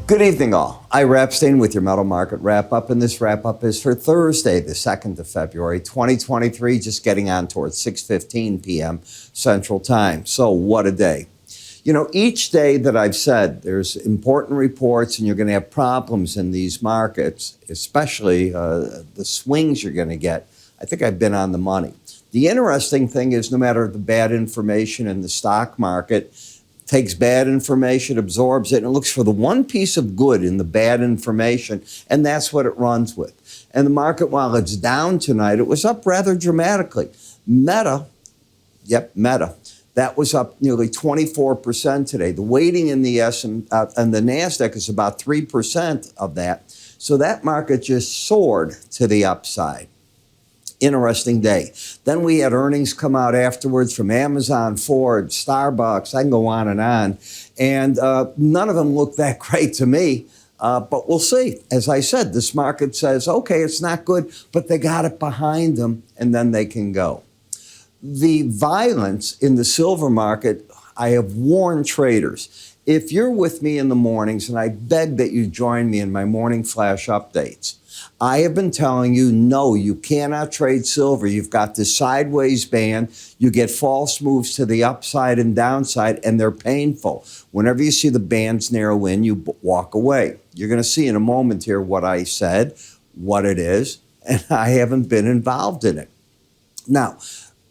Good evening, all. Ira Epstein with your metal market wrap-up, and this wrap-up is for Thursday, the 2nd of February, 2023, just getting on towards 6:15 p.m. Central Time. So what a day. You know, each day that I've said there's important reports and you're going to have problems in these markets, especially the swings you're going to get, I think I've been on the money. The interesting thing is no matter the bad information in the stock market, takes bad information, absorbs it, and looks for the one piece of good in the bad information, and that's what it runs with. And the market, while it's down tonight, it was up rather dramatically. Meta, that was up nearly 24% today. The weighting in the and the NASDAQ is about 3% of that. So that market just soared to the upside. Interesting day. Then we had earnings come out afterwards from Amazon, Ford, Starbucks. I can go on. And none of them look that great to me, but we'll see. As I said, this market says, okay, it's not good, but they got it behind them, and then they can go. The violence in the silver market, I have warned traders. If you're with me in the mornings, and I beg that you join me in my morning flash updates, I have been telling you, no, you cannot trade silver. You've got this sideways band. You get false moves to the upside and downside, and they're painful. Whenever you see the bands narrow in, you walk away. You're going to see in a moment here what I said, what it is, and I haven't been involved in it. Now,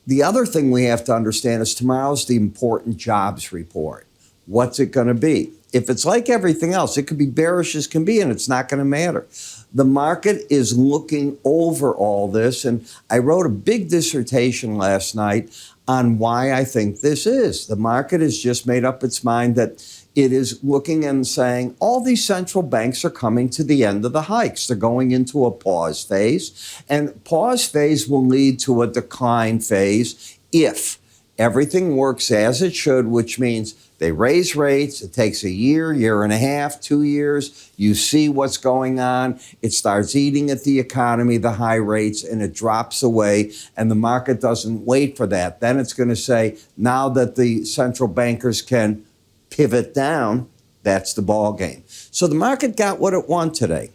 the other thing we have to understand is tomorrow's the important jobs report. What's it going to be? If it's like everything else, it could be bearish as can be, and it's not going to matter. The market is looking over all this, and I wrote a big dissertation last night on why I think this is. The market has just made up its mind that it is looking and saying all these central banks are coming to the end of the hikes. They're going into a pause phase, and pause phase will lead to a decline phase if everything works as it should, which means they raise rates. It takes a year, year and a half, 2 years. You see what's going on. It starts eating at the economy, the high rates, and it drops away. And the market doesn't wait for that. Then it's going to say, now that the central bankers can pivot down, that's the ball game. So the market got what it wanted today.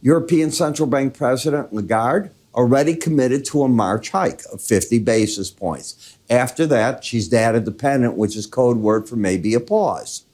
European Central Bank President Lagarde already committed to a March hike of 50 basis points. After that, she's data dependent, which is code word for maybe a pause.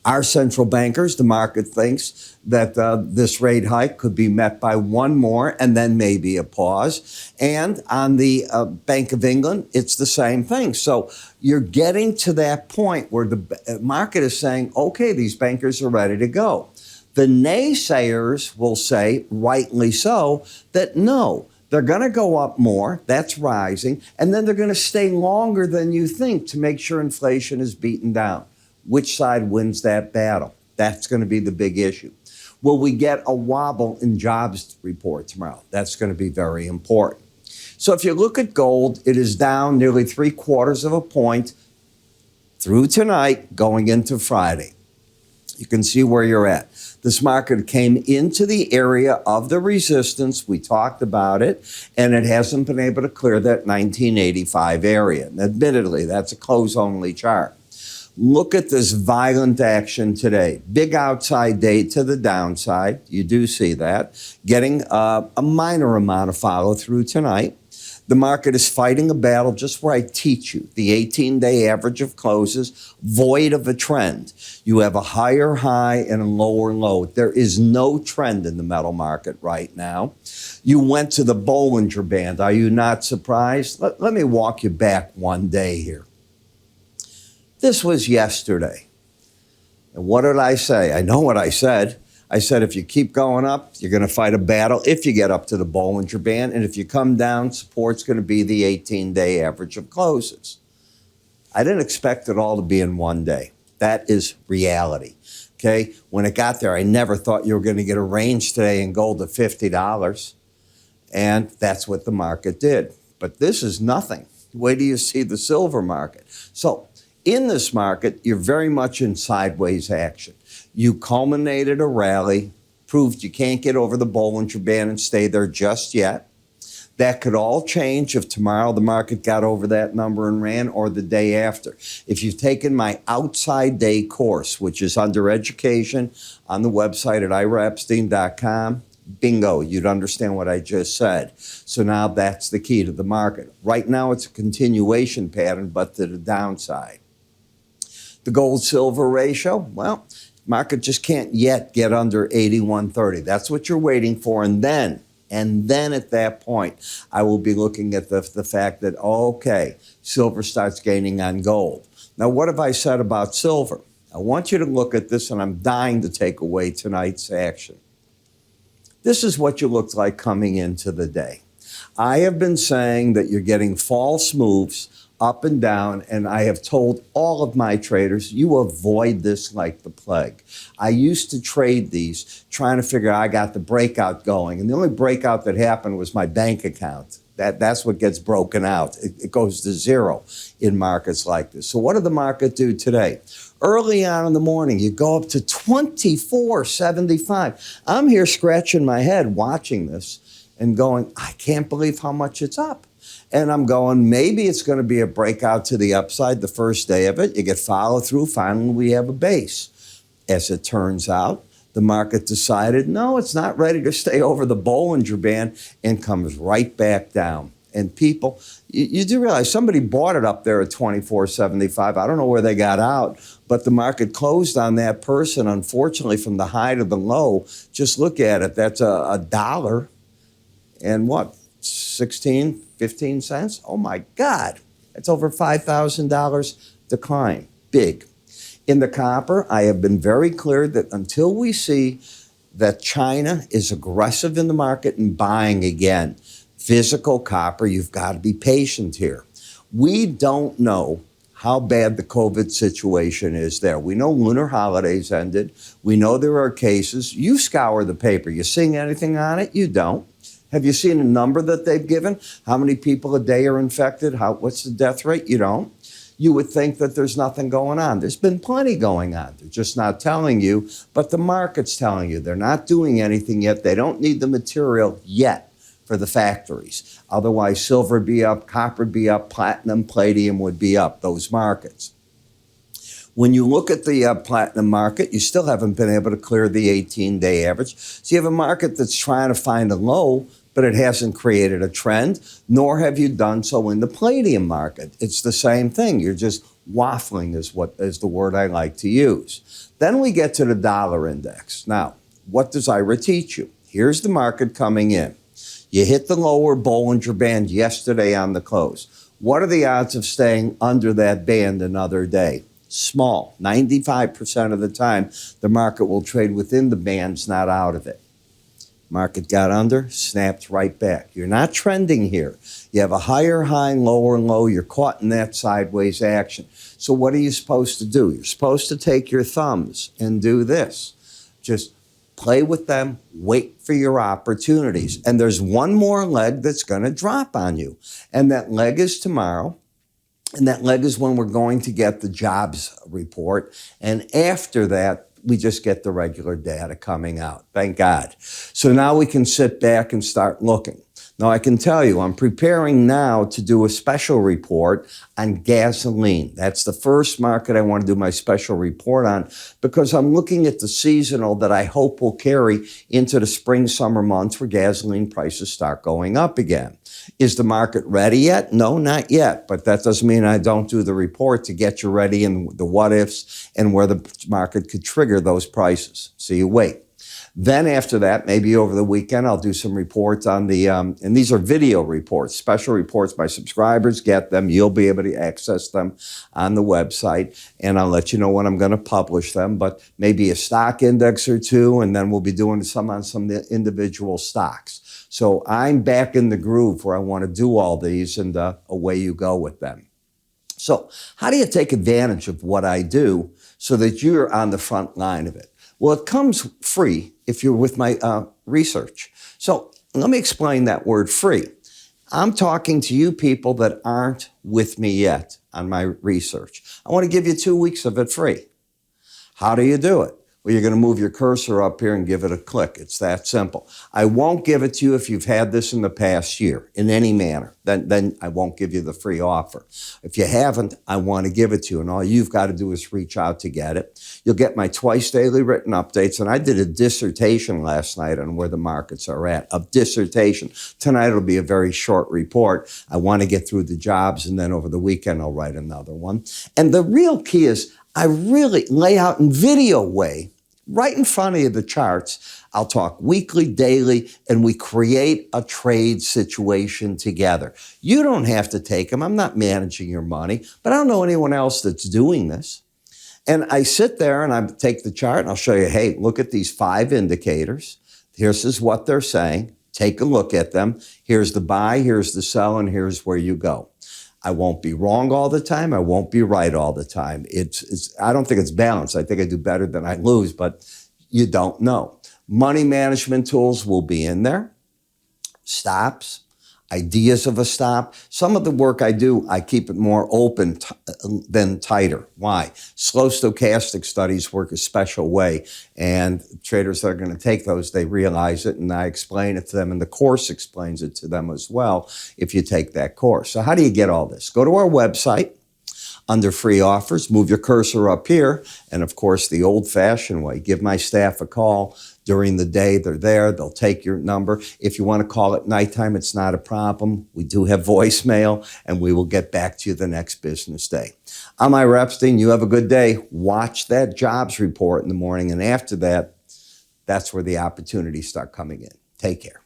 Our central bankers, the market thinks that this rate hike could be met by one more and then maybe a pause. And on the Bank of England, it's the same thing. So you're getting to that point where the market is saying, okay, these bankers are ready to go. The naysayers will say, rightly so, that no, they're going to go up more, that's rising, and then they're going to stay longer than you think to make sure inflation is beaten down. Which side wins that battle? That's going to be the big issue. Will we get a wobble in jobs report tomorrow? That's going to be very important. So if you look at gold, it is down nearly 3/4 of a point through tonight going into Friday. You can see where you're at. This market came into the area of the resistance. We talked about it, and it hasn't been able to clear that 1985 area. And admittedly, that's a close-only chart. Look at this violent action today. Big outside day to the downside. You do see that. Getting a minor amount of follow-through tonight. The market is fighting a battle just where I teach you. The 18-day average of closes, void of a trend. You have a higher high and a lower low. There is no trend in the metal market right now. You went to the Bollinger Band. Are you not surprised? Let me walk you back one day here. This was yesterday. And what did I say? I know what I said. I said, if you keep going up, you're going to fight a battle if you get up to the Bollinger Band. And if you come down, support's going to be the 18-day average of closes. I didn't expect it all to be in one day. That is reality. Okay? When it got there, I never thought you were going to get a range today in gold of $50. And that's what the market did. But this is nothing. Wait till you see the silver market. So in this market, you're very much in sideways action. You culminated a rally, proved you can't get over the Bollinger Band and stay there just yet. That could all change if tomorrow the market got over that number and ran, or the day after. If you've taken my outside day course, which is under education on the website at iraepstein.com, bingo, you'd understand what I just said. So now that's the key to the market. Right now it's a continuation pattern, but to the downside. The gold-silver ratio, well, market just can't yet get under 81.30. That's what you're waiting for. And then at that point, I will be looking at the fact that, okay, silver starts gaining on gold. Now, what have I said about silver? I want you to look at this, and I'm dying to take away tonight's action. This is what you looked like coming into the day. I have been saying that you're getting false moves up and down, and I have told all of my traders, you avoid this like the plague. I used to trade these trying to figure out I got the breakout going, and the only breakout that happened was my bank account. That's what gets broken out. It goes to zero in markets like this. So what did the market do today? Early on in the morning, you go up to 24.75. I'm here scratching my head watching this and going, I can't believe how much it's up. And I'm going, maybe it's going to be a breakout to the upside the first day of it. You get follow through. Finally, we have a base. As it turns out, the market decided, no, it's not ready to stay over the Bollinger Band, and comes right back down. And people, you do realize somebody bought it up there at 24.75. I don't know where they got out, but the market closed on that person, unfortunately, from the high to the low. Just look at it. That's $1 and what? 16, 15 cents? Oh my God, that's over $5,000 decline, big. In the copper, I have been very clear that until we see that China is aggressive in the market and buying again, physical copper, you've got to be patient here. We don't know how bad the COVID situation is there. We know lunar holidays ended. We know there are cases. You scour the paper. You seeing anything on it? You don't. Have you seen a number that they've given? How many people a day are infected? What's the death rate? You don't. You would think that there's nothing going on. There's been plenty going on. They're just not telling you, but the market's telling you. They're not doing anything yet. They don't need the material yet for the factories. Otherwise, silver would be up, copper would be up, platinum, palladium would be up, those markets. When you look at the platinum market, you still haven't been able to clear the 18-day average. So you have a market that's trying to find a low, but it hasn't created a trend, nor have you done so in the palladium market. It's the same thing. You're just waffling is the word I like to use. Then we get to the dollar index. Now, what does Ira teach you? Here's the market coming in. You hit the lower Bollinger Band yesterday on the close. What are the odds of staying under that band another day? Small. 95% of the time, the market will trade within the bands, not out of it. Market got under, snapped right back. You're not trending here. You have a higher high, lower low. You're caught in that sideways action. So what are you supposed to do? You're supposed to take your thumbs and do this. Just play with them, wait for your opportunities. And there's one more leg that's going to drop on you. And that leg is tomorrow. And that leg is when we're going to get the jobs report. And after that, we just get the regular data coming out. Thank God. So now we can sit back and start looking. Now, I can tell you, I'm preparing now to do a special report on gasoline. That's the first market I want to do my special report on because I'm looking at the seasonal that I hope will carry into the spring, summer months where gasoline prices start going up again. Is the market ready yet? No, not yet. But that doesn't mean I don't do the report to get you ready and the what ifs and where the market could trigger those prices. So you wait. Then after that, maybe over the weekend, I'll do some reports on the, and these are video reports, special reports. My subscribers get them. You'll be able to access them on the website, and I'll let you know when I'm going to publish them, but maybe a stock index or two, and then we'll be doing some on some individual stocks. So I'm back in the groove where I want to do all these, and away you go with them. So how do you take advantage of what I do so that you're on the front line of it? Well, it comes free if you're with my research. So let me explain that word free. I'm talking to you people that aren't with me yet on my research. I want to give you 2 weeks of it free. How do you do it? Well, you're going to move your cursor up here and give it a click. It's that simple. I won't give it to you if you've had this in the past year in any manner. Then I won't give you the free offer. If you haven't, I want to give it to you, and all you've got to do is reach out to get it. You'll get my twice daily written updates, and I did a dissertation last night on where the markets are at, a dissertation. Tonight it'll be a very short report. I want to get through the jobs, and then over the weekend I'll write another one. And the real key is I really lay out in video way, right in front of you, the charts. I'll talk weekly, daily, and we create a trade situation together. You don't have to take them. I'm not managing your money, but I don't know anyone else that's doing this. And I sit there and I take the chart and I'll show you, hey, look at these 5 indicators. Here's what they're saying. Take a look at them. Here's the buy, here's the sell, and here's where you go. I won't be wrong all the time. I won't be right all the time. I don't think it's balanced. I think I do better than I lose, but you don't know. Money management tools will be in there. Stops, ideas of a stop. Some of the work I do, I keep it more open than tighter. Why? Slow stochastic studies work a special way, and traders that are going to take those, they realize it, and I explain it to them, and the course explains it to them as well if you take that course. So how do you get all this? Go to our website. Under free offers, move your cursor up here, and of course the old-fashioned way, give my staff a call during the day. They're there, they'll take your number. If you want to call at nighttime, it's not a problem. We do have voicemail, and we will get back to you the next business day. I'm Ira Epstein. You have a good day. Watch that jobs report in the morning, and after that, that's where the opportunities start coming in. Take care.